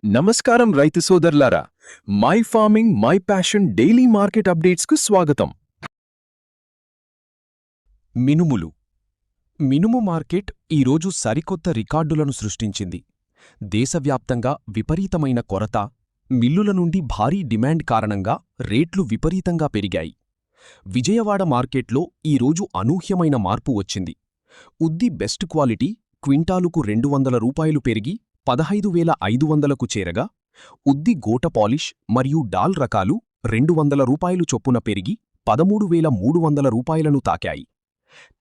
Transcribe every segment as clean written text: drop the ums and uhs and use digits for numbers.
నమస్కారం రైతు సోదరులారా, my farming my passion daily market అప్డేట్స్కు స్వాగతం. మినుము మార్కెట్ ఈరోజు సరికొత్త రికార్డులను సృష్టించింది. దేశవ్యాప్తంగా విపరీతమైన కొరత, మిల్లుల నుండి భారీ డిమాండ్ కారణంగా రేట్లు విపరీతంగా పెరిగాయి. విజయవాడ మార్కెట్లో ఈరోజు అనూహ్యమైన మార్పు వచ్చింది. ఉద్ది బెస్ట్ క్వాలిటీ క్వింటాలుకు 200 రూపాయలు పెరిగి 15,500కు చేరగా, ఉద్ది గోట పాలిష్ మరియు డాల్ రకాలు 200 రూపాయలు చొప్పున పెరిగి 13,300 రూపాయలను తాకాయి.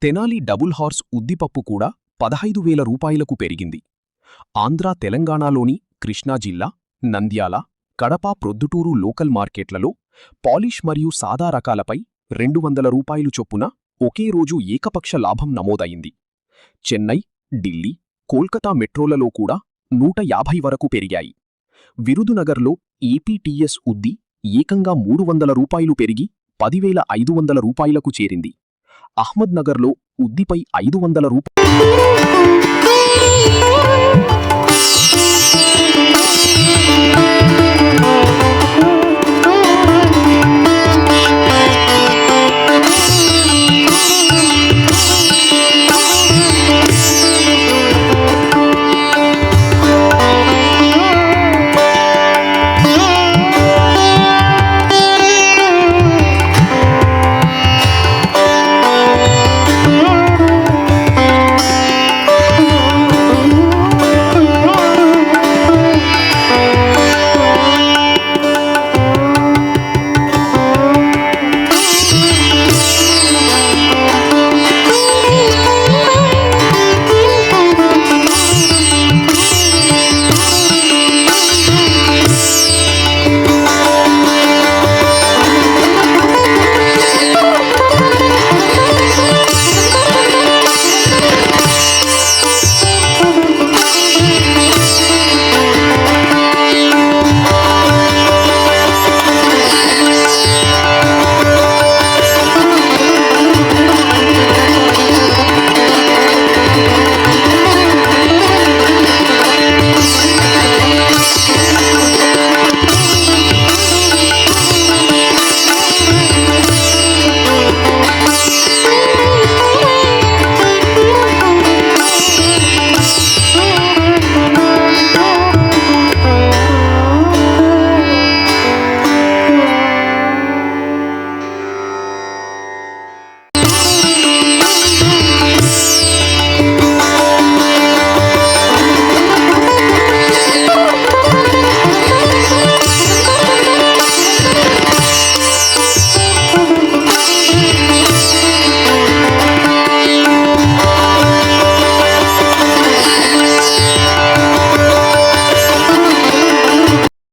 తెనాలి డబుల్ హార్స్ ఉద్దిపప్పు కూడా 15,000 రూపాయలకు పెరిగింది. ఆంధ్ర తెలంగాణలోని కృష్ణా జిల్లా, నంద్యాల, కడప, ప్రొద్దుటూరు లోకల్ మార్కెట్లలో పాలిష్ మరియు సాదా రకాలపై 200 రూపాయలు చొప్పున ఒకే రోజు ఏకపక్ష లాభం నమోదయింది. చెన్నై, ఢిల్లీ, కోల్కతా మెట్రోలలో కూడా 150 వరకు పెరిగాయి. విరుదునగర్లో ఏపీటీఎస్ ఉద్ది ఏకంగా 300 రూపాయలు పెరిగి 10,500 రూపాయలకు చేరింది. అహ్మద్నగర్లో ఉద్దిపై 500 రూపాయలు